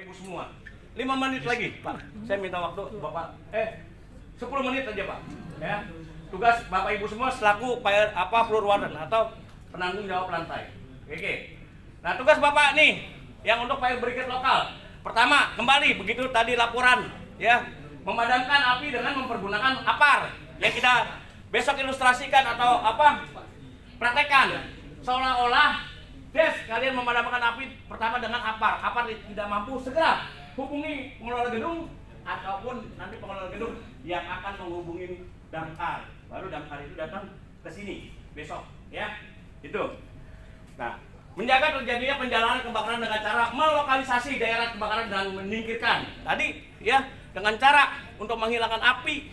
Ibu semua. 5 menit lagi, Pak. Saya minta waktu Bapak. 10 menit aja, Pak. Ya. Tugas Bapak Ibu semua selaku floor warden atau penanggung jawab lantai. Oke. Nah, tugas Bapak nih yang untuk fire brigade lokal. Pertama, kembali begitu tadi laporan, ya, memadamkan api dengan mempergunakan APAR. Yang kita besok ilustrasikan atau praktekkan. Seolah-olah kalian memadamkan api pertama dengan APAR. APAR tidak mampu, segera hubungi pengelola gedung ataupun nanti pengelola gedung yang akan menghubungi damkar. Baru damkar itu datang ke sini besok, ya. Itu. Nah, menjaga terjadinya penjalanan kebakaran dengan cara melokalisasi daerah kebakaran dan menyingkirkan. Tadi, ya, dengan cara untuk menghilangkan api,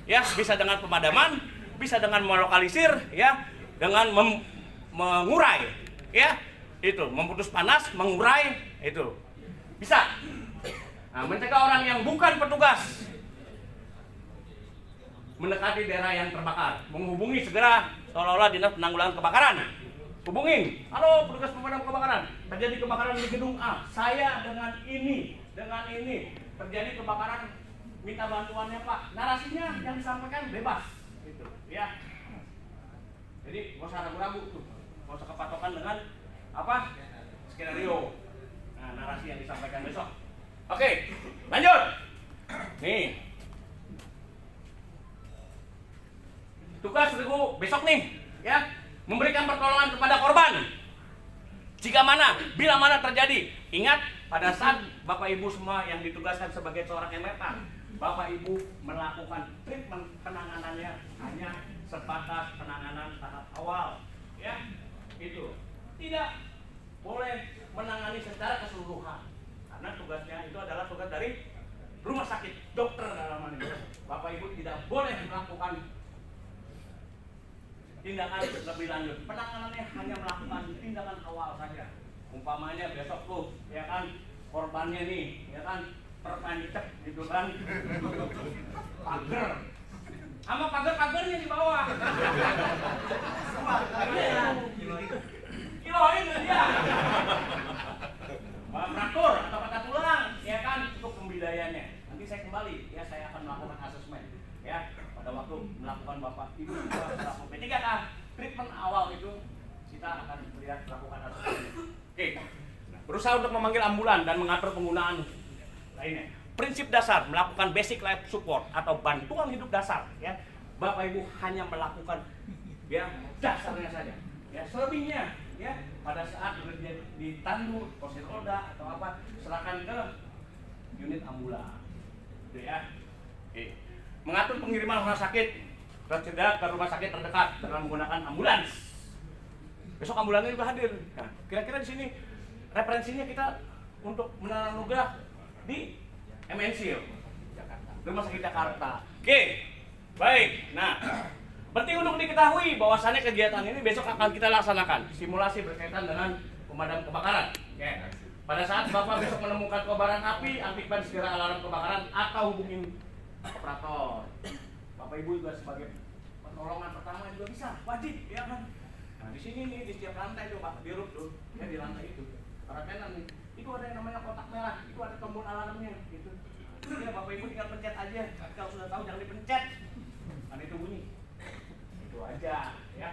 ya, bisa dengan pemadaman, bisa dengan melokalisir, ya, dengan mengurai, ya, itu, memutus panas, mengurai, itu, bisa. Nah, mencegah orang yang bukan petugas mendekati daerah yang terbakar, menghubungi segera seolah-olah dinas penanggulangan kebakaran. Hubungin, halo petugas pemadam kebakaran, terjadi kebakaran di gedung A, saya dengan ini terjadi kebakaran, minta bantuannya Pak. Narasinya yang disampaikan bebas, gitu, ya. Jadi nggak usah ragu-ragu tuh, nggak usah kepatokan dengan skenario. Nah, narasi yang disampaikan besok. Oke, lanjut. Nih, tugas besok nih, ya, memberikan pertolongan kepada korban. Jika mana, bila mana terjadi. Ingat, pada saat Bapak Ibu semua yang ditugaskan sebagai seorang MFA, Bapak Ibu melakukan treatment penanganannya hanya sebatas penanganan tahap awal, ya. Itu tidak boleh menangani secara keseluruhan, karena tugasnya itu adalah tugas dari rumah sakit, dokter dalam hal ini. Bapak Ibu tidak boleh melakukan tindakan lebih lanjut. Penanganannya hanya melakukan tindakan awal saja. Umpamanya besok tuh, ya kan, korbannya nih, ya kan, perpancet gitu kan, pagar, sama pagar-pagarnya di bawah. Kiloin dia. Fraktur atau patah tulang, ya kan, untuk pembidayannya. Nanti saya kembali, ya, saya akan melakukan asesmen, ya. Pada waktu melakukan Bapak Ibu selaku P3K treatment awal itu kita akan melakukan asesmen. Oke. Berusaha untuk memanggil ambulan dan mengatur penggunaan lainnya. Prinsip dasar melakukan basic life support atau bantuan hidup dasar, ya. Bapak Ibu hanya melakukan, ya, dasarnya saja. Ya, selebihnya, ya, pada saat ditandu kursi roda atau serahkan ke unit ambulan. Gitu, ya. Oke. Mengatur pengiriman rumah sakit ke rumah sakit terdekat dengan menggunakan ambulans. Besok ambulannya juga hadir. Nah, kira-kira di sini referensinya kita untuk menanam nugrah di MNC, Rumah Sakit Jakarta. Oke, baik. Nah, penting untuk diketahui bahwasannya kegiatan ini besok akan kita laksanakan simulasi berkaitan dengan pemadam kebakaran. Oke. Pada saat Bapak besok menemukan kobaran api, aktifkan segera alarm kebakaran atau hubungin operator. Bapak Ibu juga sebagai pertolongan pertama juga bisa, wajib, ya kan. Nah, di sini nih, di setiap lantai tuh Pak, biru tuh, ya, di lantai itu. Perhatian nih, itu ada yang namanya kotak merah, itu ada tombol alarmnya, gitu. Ya, Bapak Ibu tinggal pencet aja. Tapi kalau sudah tahu jangan dipencet, kan itu bunyi. Itu aja, ya.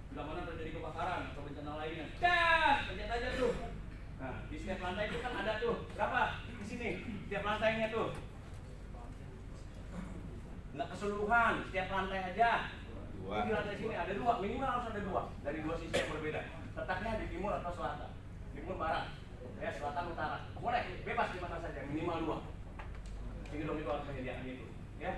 Bila mana terjadi kebakaran atau bencana lainnya, pencet aja tuh. Nah, di setiap lantai itu kan ada tuh, berapa? Di sini, setiap lantainya tuh. Nggak keseluruhan, setiap lantai aja. Di lantai sini ada 2, minimal harus ada 2 dari 2 sisi yang berbeda. Letaknya di timur atau selatan, timur barat, ya, selatan utara. Boleh, bebas di mana saja, minimal 2. Sini dong itu harus menyediakan itu, ya.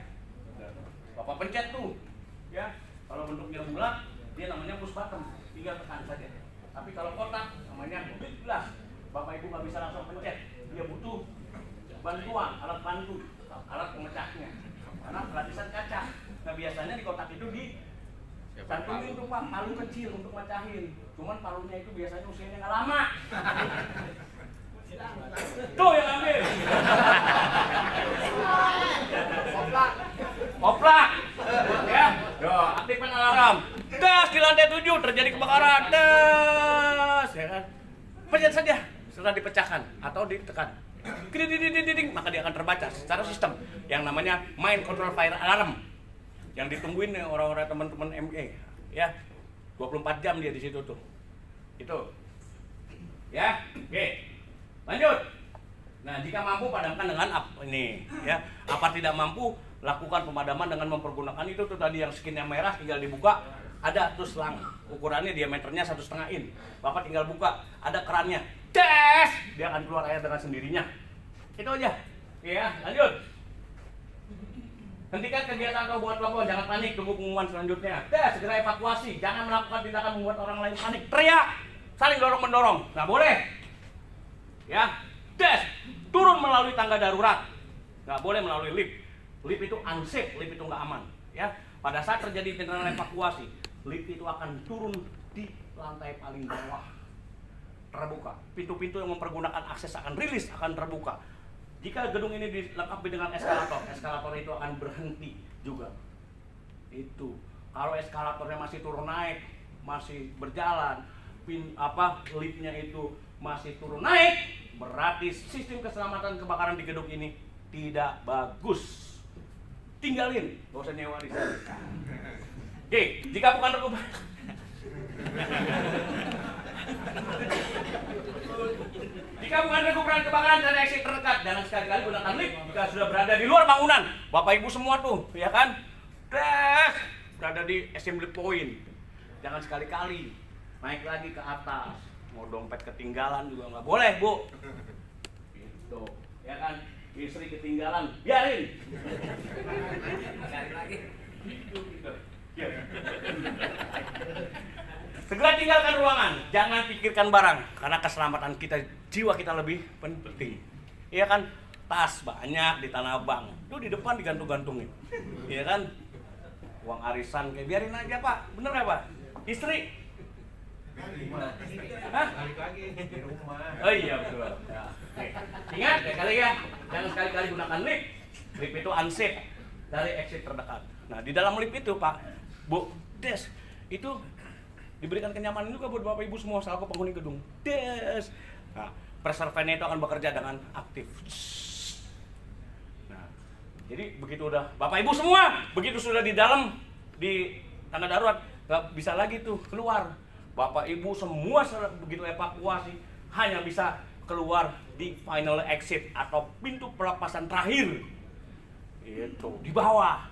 Bapak pencet tuh, ya. Kalau bentuknya bulat, dia namanya push button, tinggal tekan saja. Tapi kalau kotak, namanya big glass. Bapak Ibu nggak bisa langsung pencet, dia butuh bantuan, alat bantu, alat pemecahnya. Karena lapisan kaca. Nah, biasanya di kotak itu cantumin tuh Pak, palu kecil untuk mecahin. Cuman palunya itu biasanya usianya nggak lama. Tuh yang ambil. Oplak. Ya. Duh, aktifkan alarm. Das di lantai 7 terjadi kebakaran. Das, ya kan. Pencet saja. setelah dipecahkan atau ditekan, maka dia akan terbaca secara sistem yang namanya Mind Control Fire Alarm yang ditungguin orang-orang teman-teman ME ya. 24 jam dia di situ tuh. Itu. Ya, oke. Lanjut. Nah, jika mampu padamkan dengan ini ya. Apa tidak mampu, lakukan pemadaman dengan mempergunakan itu tuh tadi yang skinnya merah, tinggal dibuka, ada tuh selang. Ukurannya diameternya 1,5 in. Bapak tinggal buka, ada kerannya. Des! Dia akan keluar air dengan sendirinya. Itu aja. Ya, lanjut. Hentikan kegiatan atau buat lapor, jangan panik, tunggu pengumuman selanjutnya. Segera evakuasi, jangan melakukan tindakan membuat orang lain panik. Teriak, saling dorong-mendorong, nggak boleh. Ya, turun melalui tangga darurat, nggak boleh melalui lift. Lift itu unsafe, lift itu nggak aman. Ya, pada saat terjadi tindakan evakuasi, lift itu akan turun di lantai paling bawah, terbuka. Pintu-pintu yang mempergunakan akses akan rilis, akan terbuka. Jika gedung ini dilengkapi dengan eskalator, eskalator itu akan berhenti juga. Itu. Kalau eskalatornya masih turun naik, masih berjalan, liftnya itu masih turun naik, berarti sistem keselamatan kebakaran di gedung ini tidak bagus. Tinggalin, gak usah nyewa di sana. Oke, jika bukan rekuperan kebakaran dan exit terdekat, jangan sekali-kali gunakan lift jika sudah berada di luar bangunan. Bapak Ibu semua tuh, ya kan? Berada di assembly point. Jangan sekali-kali naik lagi ke atas. Mau dompet ketinggalan juga nggak boleh, Bu. Gitu, ya kan? Istri ketinggalan, biarin. Cari lagi. Gitu. Ya. Segera tinggalkan ruangan, jangan pikirkan barang, karena keselamatan kita, jiwa kita lebih penting. Iya kan? Tas banyak di Tanah Abang, tuh di depan digantung-gantungin. Iya kan? Uang arisan kayak biarin aja, Pak. Bener ya, Pak? Istri? Hah? Balik lagi di rumah. Oh iya betul. Ya. Ingat ya kali ya, jangan sekali-kali gunakan lift. Lift itu unsafe dari exit terdekat. Nah di dalam lift itu Pak, Bu, Des, itu diberikan kenyamanan juga buat Bapak Ibu semua selaku penghuni gedung. Des. Nah, pressure fan-nya itu akan bekerja dengan aktif. Nah, jadi begitu udah Bapak Ibu semua, begitu sudah di dalam di tangga darurat, nggak bisa lagi tuh keluar. Bapak Ibu semua begitu evakuasi hanya bisa keluar di final exit atau pintu pelepasan terakhir. Itu di bawah.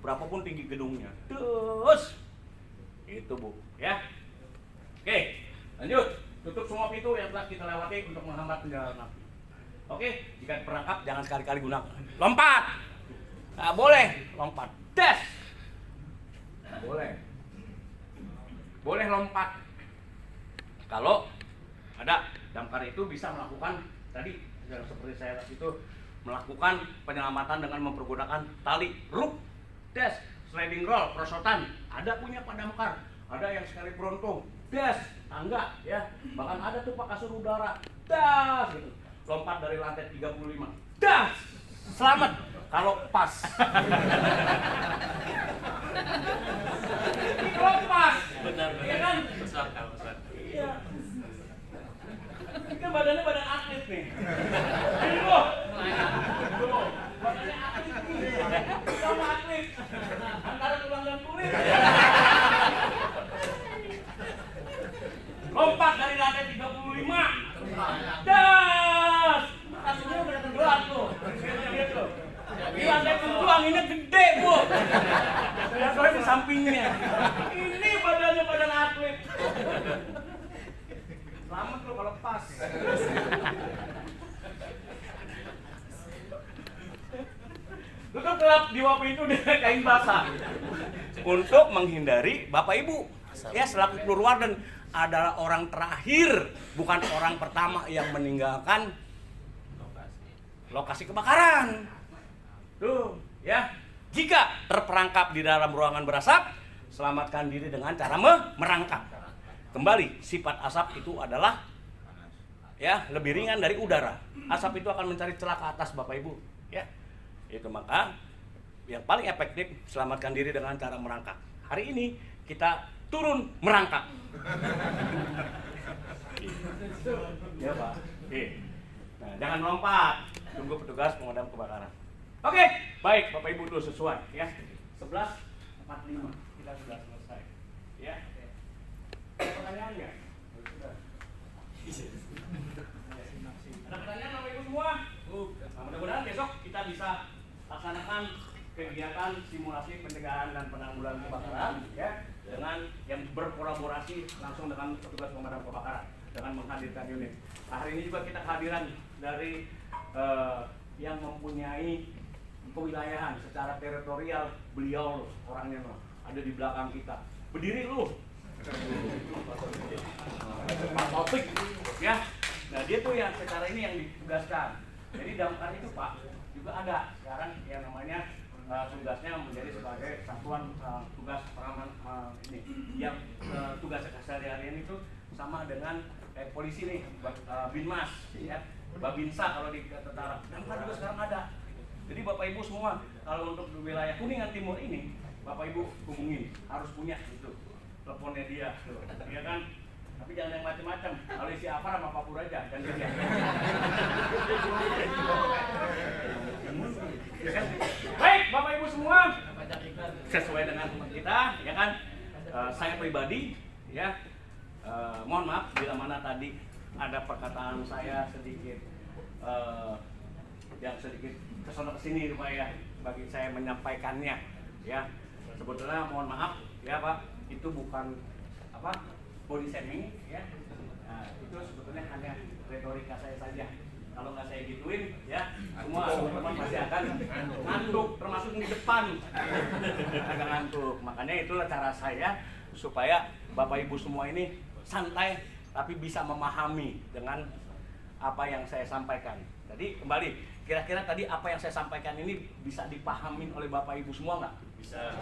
Berapapun tinggi gedungnya. Terus itu Bu, ya. Oke, lanjut. Tutup semua pintu yang telah kita lewati untuk menghambat penjalanan api. Oke, jika perangkap jangan sekali-kali gunakan. Lompat. Nah, boleh lompat. Des. Nah, boleh. Boleh lompat. Kalau ada damkar itu bisa melakukan tadi seperti saya itu melakukan penyelamatan dengan mempergunakan tali rope, des, sliding roll, perosotan. Ada punya Pak damkar, ada yang sekali bronto, des, tangga ya. Bahkan ada tuh Pak kasur udara, das gitu. Lompat dari lantai 35. Das. Selamat kalau pas. Lepas. Benar. Iya kan? Besar kan, besar. Iya. Ini kan badannya badan atlet nih. Ini loh. Tuh, badannya atlet nih. Sama atlet. Antara tulang dan kulit. Lompat dari lantai 35. Das. Kasurnya udah tenggelam tuh. Lihat tuh. Di lantai pejuang ini gede, Bu. Lihat soalnya di sampingnya. Ini badannya badan atlet. Selamat lo kalau pas. Tutup gelap di bawah pintu dengan kain basah untuk menghindari Bapak Ibu. Ya selaku keluar dan adalah orang terakhir, bukan orang pertama yang meninggalkan lokasi kebakaran. Tuh, ya. Jika terperangkap di dalam ruangan berasap, selamatkan diri dengan cara merangkap. Kembali, sifat asap itu adalah ya lebih ringan dari udara. Asap itu akan mencari celah ke atas Bapak Ibu, ya. Itu maka yang paling efektif selamatkan diri dengan cara merangkak. Hari ini kita turun merangkak. Ya Pak. Oke. Nah, jangan melompat. Tunggu petugas pemadam kebakaran. Oke, baik Bapak Ibu dulu sesuai ya. 11.45 kita sudah selesai. Ya. Ada pertanyaan nggak? Sudah. Ada pertanyaan Bapak Ibu semua? Nah, mudah-mudahan besok kita bisa laksanakan kegiatan simulasi pencegahan dan penanggulangan kebakaran ya dengan yang berkolaborasi langsung dengan petugas pemadam kebakaran dengan menghadirkan unit. Hari ini juga kita kehadiran dari yang mempunyai kewilayahan secara teritorial, beliau orangnya ada di belakang kita. Berdiri lu. Pak Taufik ya. Nah, dia tuh yang secara ini yang ditugaskan. Jadi damkar itu Pak juga ada sekarang yang namanya tugasnya menjadi sebagai satuan tugas pengaman ini yang tugas sehari-harian itu sama dengan polisi nih, Binmas ya, Babinsa kalau di tentara. Damkar juga sekarang ada. Jadi Bapak Ibu semua kalau untuk di wilayah Kuningan Timur ini Bapak Ibu hubungin, harus punya itu teleponnya dia, ya kan? Tapi jangan yang macam-macam. Kalau isi Afar sama Pak Pur aja, dan dia. Baik, Bapak Ibu semua, sesuai dengan kita, ya kan? Saya pribadi, ya, mohon maaf bila mana tadi ada perkataan saya sedikit, yang sedikit kesana kesini supaya bagi saya menyampaikannya, ya. Sebetulnya mohon maaf, ya Pak, itu bukan apa? Body shaming ya, nah, itu sebetulnya hanya retorika saya saja. Kalau nggak saya gituin ya, semua teman-teman pasti akan ngantuk, termasuk di depan agak ngantuk. Makanya itulah cara saya supaya Bapak Ibu semua ini santai tapi bisa memahami dengan apa yang saya sampaikan. Jadi kembali, kira-kira tadi apa yang saya sampaikan ini bisa dipahami oleh Bapak Ibu semua nggak? Bisa.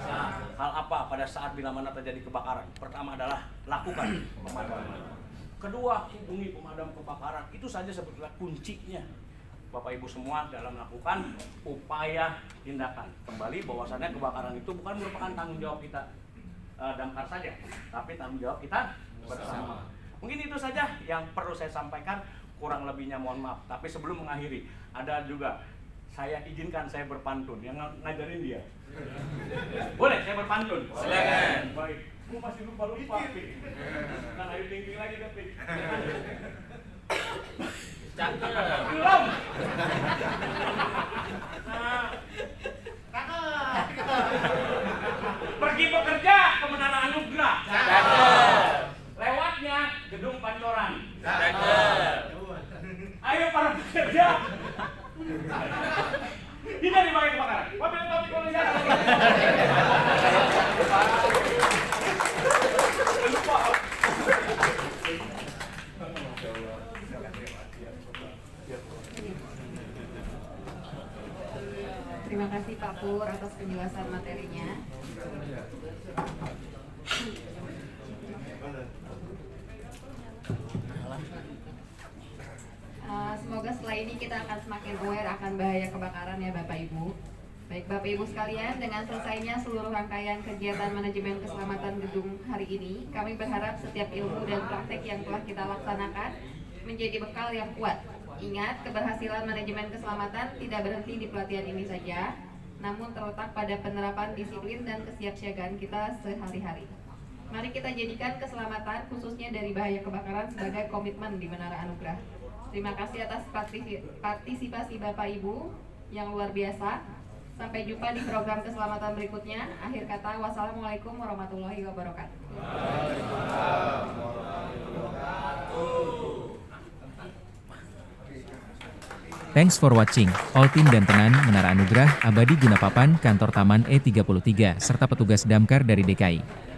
Hal apa pada saat bila mana terjadi kebakaran? Pertama adalah lakukan pemadaman. Kedua, hubungi pemadam kebakaran. Itu saja sebetulnya kuncinya Bapak Ibu semua dalam melakukan upaya tindakan. Kembali bahwasannya kebakaran itu bukan merupakan tanggung jawab kita damkar saja, tapi tanggung jawab kita bersama. Mungkin itu saja yang perlu saya sampaikan. Kurang lebihnya mohon maaf. Tapi sebelum mengakhiri, ada juga saya izinkan saya berpantun yang ngajarin dia. Boleh saya berpantun? Silakan. Baik. Kamu pasti lupa. Kan ayo tinggi lagi tapi. Cakep. Belum. Pergi bekerja ke Menara Anugrah. Cakep. Lewatnya Gedung Pancoran. Cakep. Ayo para pekerja. Hindari bahaya kebakaran. Mobil topik kalau jalan. Lupa. Terima kasih Pak Pur atas penjelasan materinya. Semoga setelah ini kita akan semakin aware akan bahaya kebakaran ya Bapak Ibu. Baik Bapak Ibu sekalian, dengan selesainya seluruh rangkaian kegiatan manajemen keselamatan gedung hari ini, kami berharap setiap ilmu dan praktek yang telah kita laksanakan menjadi bekal yang kuat. Ingat, keberhasilan manajemen keselamatan tidak berhenti di pelatihan ini saja, namun terletak pada penerapan disiplin dan kesiapsiagaan kita sehari-hari. Mari kita jadikan keselamatan khususnya dari bahaya kebakaran sebagai komitmen di Menara Anugrah. Terima kasih atas partisipasi Bapak Ibu yang luar biasa. Sampai jumpa di program keselamatan berikutnya. Akhir kata, wassalamualaikum warahmatullahi wabarakatuh. Thanks for watching. All Team dan Tenan, Menara Anugrah, Abadi Gunapapan, Kantor Taman E33, serta petugas damkar dari DKI.